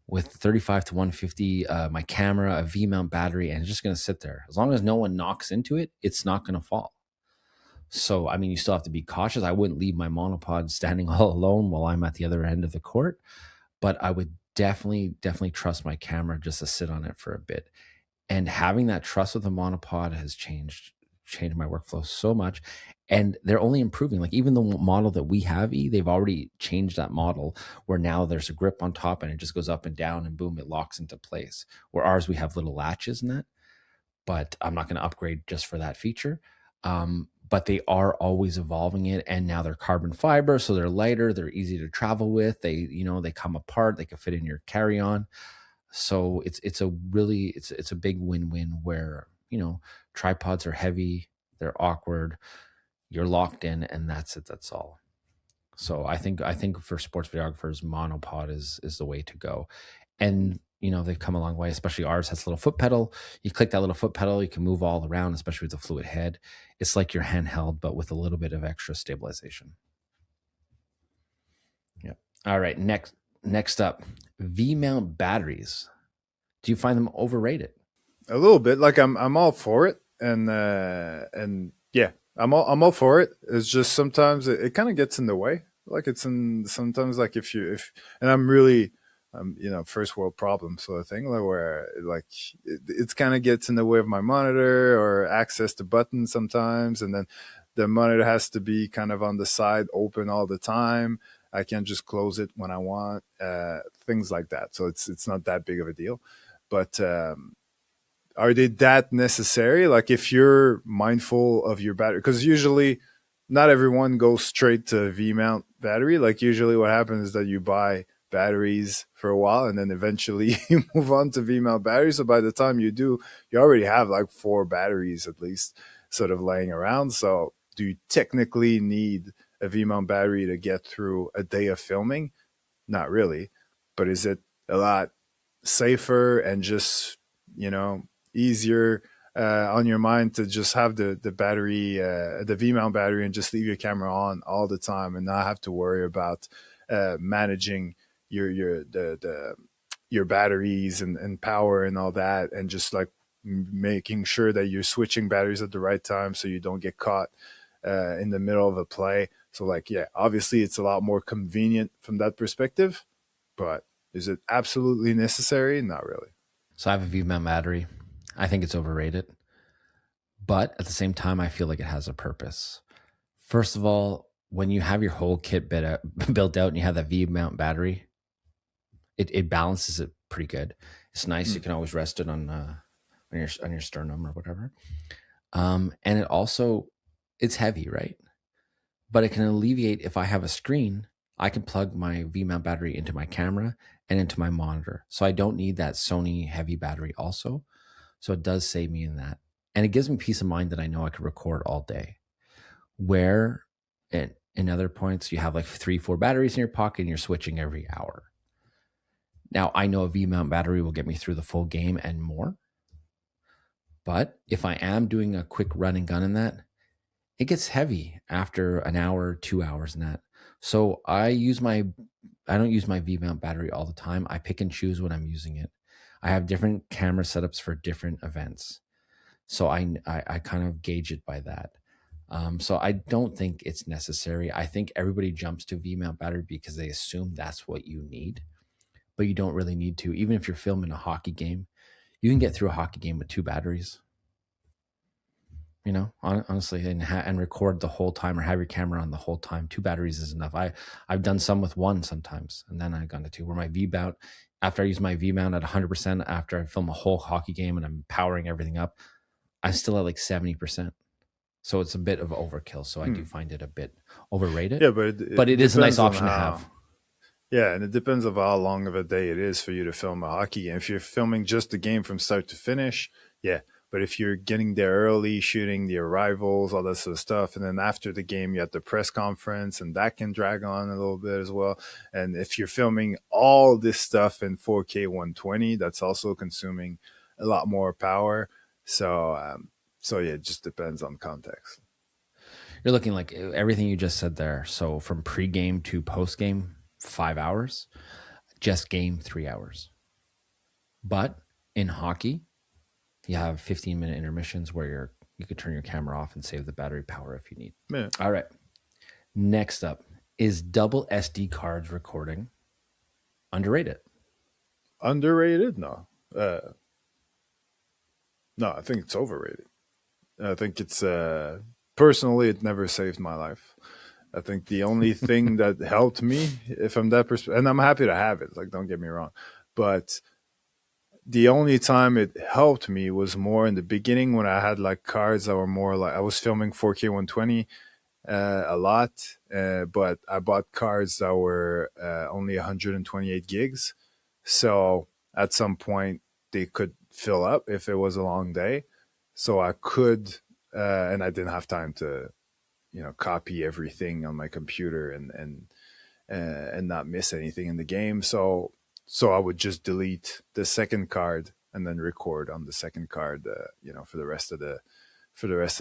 with 35 to 150, my camera, a V mount battery, and it's just going to sit there. As long as no one knocks into it, it's not going to fall. So, I mean, you still have to be cautious. I wouldn't leave my monopod standing all alone while I'm at the other end of the court, but I would definitely trust my camera just to sit on it for a bit. And having that trust with the monopod has changed my workflow so much. And they're only improving. Like even the model that we have, they've already changed that model where now there's a grip on top and it just goes up and down and boom, it locks into place. Where ours, we have little latches in that, but I'm not going to upgrade just for that feature. But they are always evolving it, and now they're carbon fiber, so they're lighter, they're easy to travel with. They come apart, they can fit in your carry-on. So it's a big win-win where tripods are heavy, they're awkward, you're locked in, and that's it. That's all. So I think for sports videographers, monopod is the way to go. And they've come a long way, especially ours has a little foot pedal. You click that little foot pedal, you can move all around, especially with the fluid head. It's like your handheld, but with a little bit of extra stabilization. Yeah. All right. Next up, V mount batteries. Do you find them overrated? A little bit, like I'm all for it, and yeah, I'm all for it. It's just sometimes it kind of gets in the way. Like it's in sometimes like if and I'm really first world problem sort of thing, like where like it's kind of gets in the way of my monitor or access to buttons sometimes, and then the monitor has to be kind of on the side open all the time. I can't just close it when I want, things like that. So it's not that big of a deal, but are they that necessary? Like if you're mindful of your battery, because usually not everyone goes straight to V mount battery. Like usually what happens is that you buy batteries for a while and then eventually you move on to V mount batteries. So by the time you do, you already have like four batteries at least sort of laying around. So do you technically need a V mount battery to get through a day of filming? Not really. But is it a lot safer and just you know easier on your mind to just have the battery, the V mount battery, and just leave your camera on all the time and not have to worry about managing your batteries and power and all that, and just like making sure that you're switching batteries at the right time so you don't get caught in the middle of a play. So like yeah, obviously it's a lot more convenient from that perspective, but is it absolutely necessary? Not really. So I have a V mount battery. I think it's overrated, but at the same time, I feel like it has a purpose. First of all, when you have your whole kit built out and you have that V mount battery, it balances it pretty good. It's nice. You Mm. can always rest it on your sternum or whatever. And it's heavy, right? But it can alleviate if I have a screen. I can plug my V mount battery into my camera and into my monitor, so I don't need that Sony heavy battery also. So it does save me in that, and it gives me peace of mind that I know I can record all day. Where in other points you have like 3 4 batteries in your pocket and you're switching every hour. Now I know a V mount battery will get me through the full game and more, but if I am doing a quick run and gun in that, it gets heavy after an hour, 2 hours in that. So I don't use my V mount battery all the time. I pick and choose when I'm using it. I have different camera setups for different events. So I kind of gauge it by that. So I don't think it's necessary. I think everybody jumps to V mount battery because they assume that's what you need. but you don't really need to. Even if you're filming a hockey game, you can get through a hockey game with 2 batteries. You know, honestly, and record the whole time, or have your camera on the whole time. 2 batteries is enough. I've done some with 1 sometimes, and then I've gone to 2. Where my V mount, after I use my V mount at 100%, after I film a whole hockey game and I'm powering everything up, I'm still at like 70%. So it's a bit of overkill. So I do find it a bit overrated, Yeah, but but it it is a nice depends on option to how. have. Yeah, and it depends on how long of a day it is for you to film a hockey game. If you're filming just the game from start to finish, yeah. But if you're getting there early, shooting the arrivals, all that sort of stuff, and then after the game you have the press conference, and that can drag on a little bit as well. And if you're filming all this stuff in 4K 120, that's also consuming a lot more power. So, so yeah, it just depends on context. You're looking like everything you just said there. So from pre-game to post-game, 5 hours, just game 3 hours. But in hockey, you have 15-minute intermissions where you could turn your camera off and save the battery power if you need. Yeah. All right. Next up, is double SD cards recording underrated? Underrated? No. No, I think it's overrated. I think it's personally, it never saved my life. I think the only thing that helped me, if I'm that perspective, and I'm happy to have it, like don't get me wrong, but the only time it helped me was more in the beginning when I had like cards that were more like I was filming 4K 120 a lot, but I bought cards that were only 128 gigs, so at some point they could fill up if it was a long day, so I could, and I didn't have time to copy everything on my computer and not miss anything in the game. So I would just delete the second card and then record on the second card, for the rest of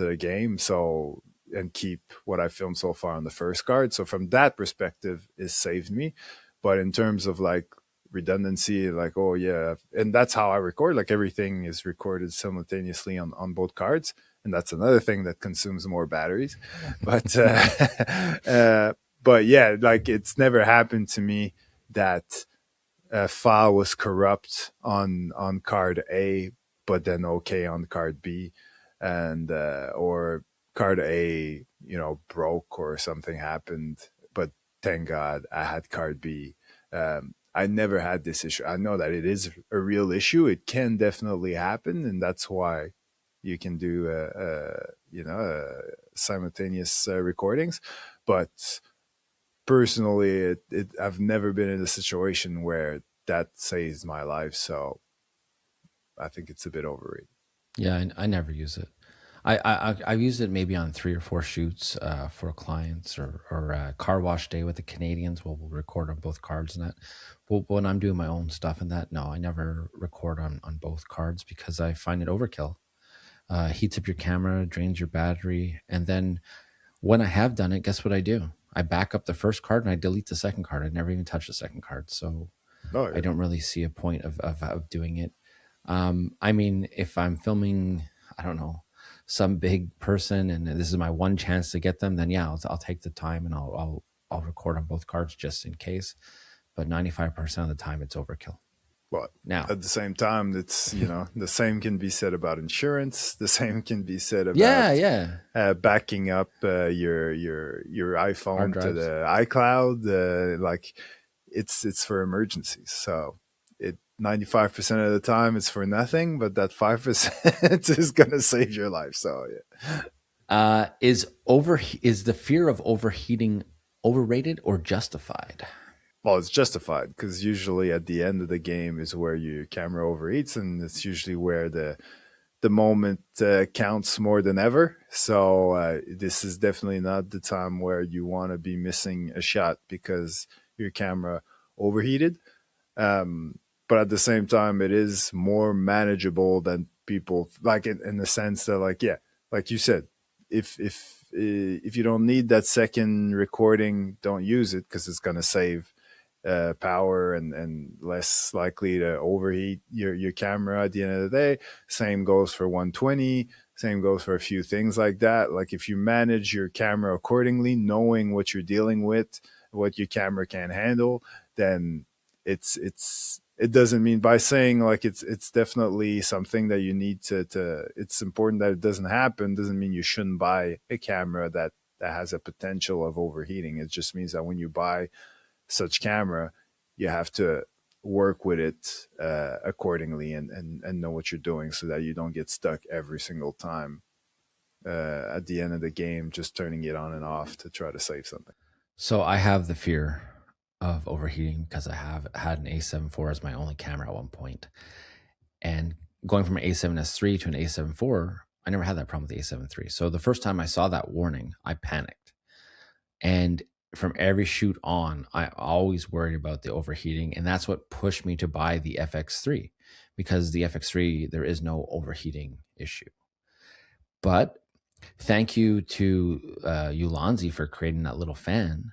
the game. So and keep what I filmed so far on the first card. So from that perspective, it saved me. But in terms of like redundancy, like oh yeah, and that's how I record. Like everything is recorded simultaneously on both cards, and that's another thing that consumes more batteries. But but yeah, like it's never happened to me that a file was corrupt on card A, but then okay on card B, and or card A, broke or something happened, but thank God I had card B. I never had this issue. I know that it is a real issue. It can definitely happen, and that's why you can do simultaneous recordings. But personally, I've never been in a situation where that saves my life. So I think it's a bit overrated. Yeah, I never use it. I've used it maybe on 3 or 4 shoots for clients, or car wash day with the Canadians. We'll record on both cards and that. But when I'm doing my own stuff and that, no, I never record on both cards because I find it overkill. Heats up your camera, drains your battery, and then when I have done it, guess what I do? I back up the first card and I delete the second card. I never even touch the second card, so Oh I yeah. don't really see a point of doing it. I mean, if I'm filming, I don't know, some big person and this is my one chance to get them, then yeah, I'll take the time and I'll record on both cards just in case. But 95% of the time, it's overkill. But Now, at the same time, it's the same can be said about insurance. The same can be said yeah, about yeah, backing up your hard iPhone to drives. the iCloud. Like it's for emergencies. So it 95% of the time it's for nothing, but that 5% is gonna save your life. So yeah. Is the fear of overheating overrated or justified? Well, it's justified because usually at the end of the game is where your camera overheats, and it's usually where the moment counts more than ever. So this is definitely not the time where you want to be missing a shot because your camera overheated. But at the same time, it is more manageable than people like in the sense that, like, yeah, like you said, if you don't need that second recording, don't use it because it's gonna save power and less likely to overheat your camera at the end of the day. Same goes for 120. Same goes for a few things like that. Like if you manage your camera accordingly, knowing what you're dealing with, what your camera can handle, then it doesn't mean, by saying like it's definitely something that you need to it's important that it doesn't happen, doesn't mean you shouldn't buy a camera that has a potential of overheating. It just means that when you buy such camera, you have to work with it accordingly, and know what you're doing so that you don't get stuck every single time at the end of the game just turning it on and off to try to save something. So I have the fear of overheating because I have had an A7 IV as my only camera at one point. And going from an A7S III to an A7 IV, I never had that problem with the A7 III. So the first time I saw that warning, I panicked. And from every shoot on, I always worried about the overheating. And that's what pushed me to buy the FX3, because the FX3, there is no overheating issue. But thank you to Ulanzi for creating that little fan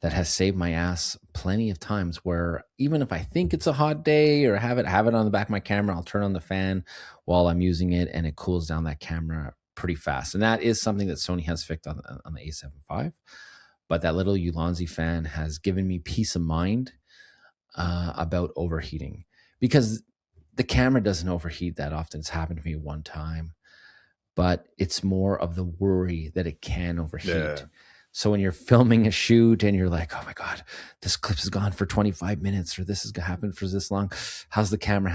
that has saved my ass plenty of times, where even if I think it's a hot day or have it on the back of my camera, I'll turn on the fan while I'm using it and it cools down that camera pretty fast. And that is something that Sony has fixed on the A7 V. But that little Ulanzi fan has given me peace of mind about overheating, because the camera doesn't overheat that often. It's happened to me one time, but it's more of the worry that it can overheat. Yeah. So when you're filming a shoot and you're like, oh my God, this clip is gone for 25 minutes, or this has happened for this long. How's the camera?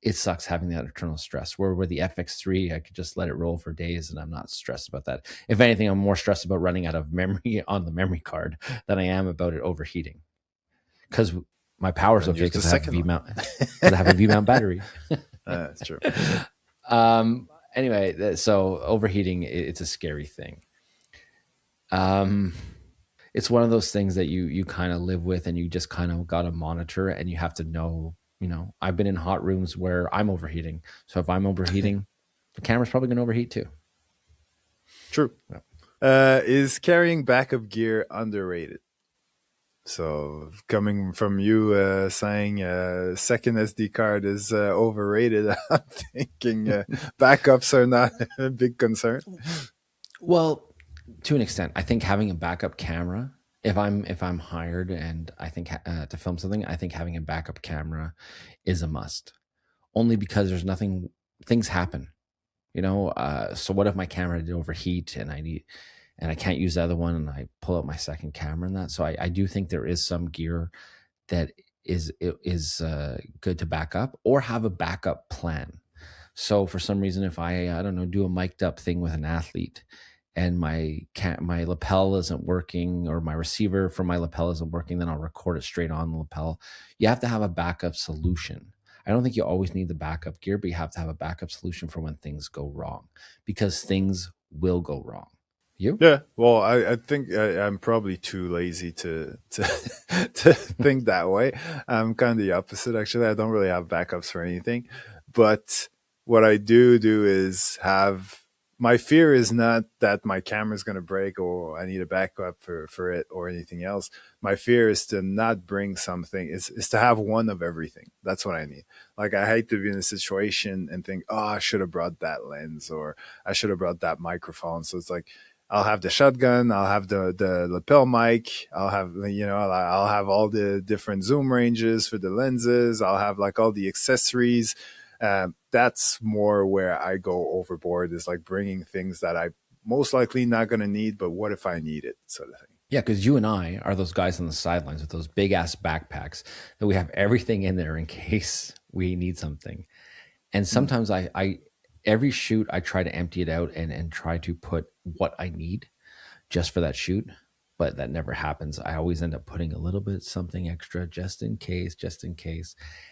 It sucks having that internal stress. Where with the FX3, I could just let it roll for days and I'm not stressed about that. If anything, I'm more stressed about running out of memory on the memory card than I am about it overheating. Because my power's okay because I have a V-mount battery. That's true. Anyway, so overheating, it's a scary thing. It's one of those things that you kind of live with, and you just kind of got to monitor, and you have to know, I've been in hot rooms where I'm overheating. So if I'm overheating, the camera's probably going to overheat too. True. Yeah. Is carrying backup gear underrated? So coming from you saying second SD card is overrated, I'm thinking backups are not a big concern. Well, to an extent, I think having a backup camera, if I'm hired and I think to film something, I think having a backup camera is a must. Only because things happen, So what if my camera did overheat and I can't use the other one, and I pull out my second camera and that? So I do think there is some gear that is good to back up or have a backup plan. So for some reason, if I don't know, do a mic'd up thing with an athlete, and my lapel isn't working, or my receiver for my lapel isn't working, then I'll record it straight on the lapel. You have to have a backup solution. I don't think you always need the backup gear, but you have to have a backup solution for when things go wrong, because things will go wrong. You? Yeah. Well, I think I'm probably too lazy to to think that way. I'm kind of the opposite, actually. I don't really have backups for anything, but what I do is have, my fear is not that my camera is going to break or I need a backup for it or anything else. My fear is to not bring something, is to have one of everything. That's what I need. Like, I hate to be in a situation and think, oh, I should have brought that lens, or I should have brought that microphone. So it's like, I'll have the shotgun, I'll have the lapel mic, I'll have, I'll have all the different zoom ranges for the lenses, I'll have like all the accessories. That's more where I go overboard, is like bringing things that I most likely not going to need, but what if I need it, sort of thing. Yeah, because you and I are those guys on the sidelines with those big ass backpacks that we have everything in there in case we need something. And sometimes I every shoot I try to empty it out and try to put what I need just for that shoot, but that never happens. I always end up putting a little bit something extra just in case.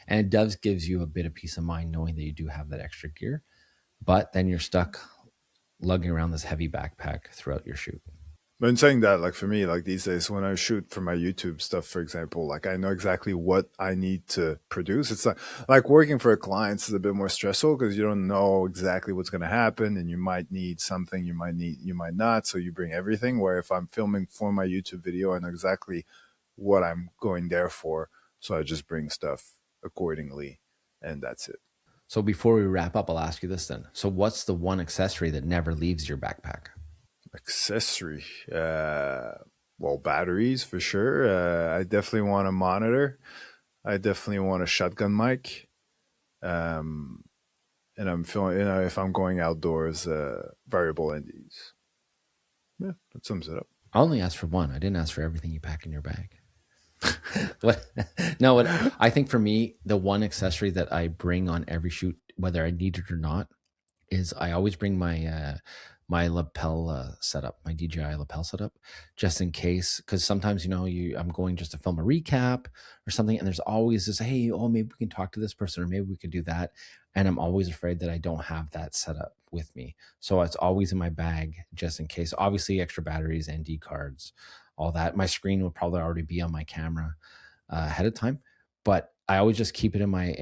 And it does gives you a bit of peace of mind knowing that you do have that extra gear, but then you're stuck lugging around this heavy backpack throughout your shoot. But in saying that, like for me, like these days when I shoot for my YouTube stuff, for example, like I know exactly what I need to produce. It's like working for a client is a bit more stressful because you don't know exactly what's going to happen, and you might need something, you might not. So you bring everything. Where if I'm filming for my YouTube video, I know exactly what I'm going there for. So I just bring stuff accordingly, and that's it. So before we wrap up, I'll ask you this then. So what's the one accessory that never leaves your backpack? Accessory. Well, batteries for sure. I definitely want a monitor. I definitely want a shotgun mic. Um, and I'm feeling, if I'm going outdoors, variable NDs. Yeah, that sums it up. I only asked for one. I didn't ask for everything you pack in your bag. What? No, what I think for me, the one accessory that I bring on every shoot, whether I need it or not, is I always bring my lapel setup, my DJI lapel setup, just in case. Because sometimes I'm going just to film a recap or something, and there's always this, hey, oh, maybe we can talk to this person, or maybe we could do that, and I'm always afraid that I don't have that setup with me, so it's always in my bag just in case. Obviously, extra batteries, ND cards, all that. My screen will probably already be on my camera ahead of time, but I always just keep it in my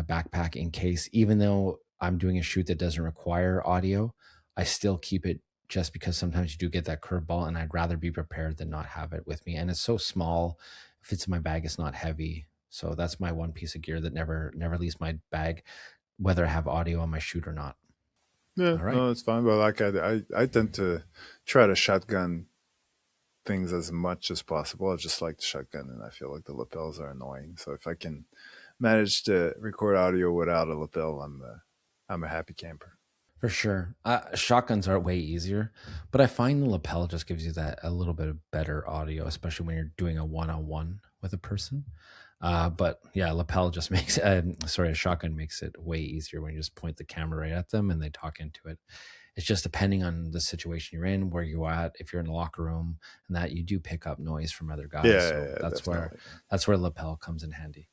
backpack in case, even though I'm doing a shoot that doesn't require audio, I still keep it just because sometimes you do get that curveball, and I'd rather be prepared than not have it with me. And it's so small, it fits in my bag, it's not heavy. So that's my one piece of gear that never leaves my bag, whether I have audio on my shoot or not. Yeah, All right. no, it's fine. But like I tend to try to shotgun things as much as possible. I just like the shotgun, and I feel like the lapels are annoying. So if I can manage to record audio without a lapel, I'm a happy camper. For sure. Shotguns are way easier, but I find the lapel just gives you that a little bit of better audio, especially when you're doing a one-on-one with a person. But yeah, lapel just makes, a shotgun makes it way easier when you just point the camera right at them and they talk into it. It's just depending on the situation you're in, where you're at. If you're in the locker room and that, you do pick up noise from other Yeah, guys. yeah, So yeah, that's where definitely. lapel comes in handy.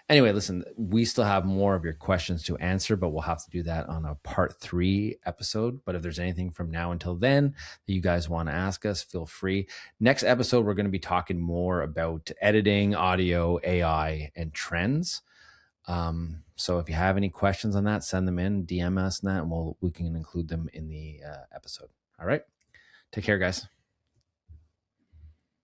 Anyway, listen, we still have more of your questions to answer, but we'll have to do that on a part 3 episode. But if there's anything from now until then that you guys want to ask us, feel free. Next episode, we're going to be talking more about editing, audio, AI, and trends. So if you have any questions on that, send them in, DM us and that, and we can include them in the episode. All right. Take care, guys.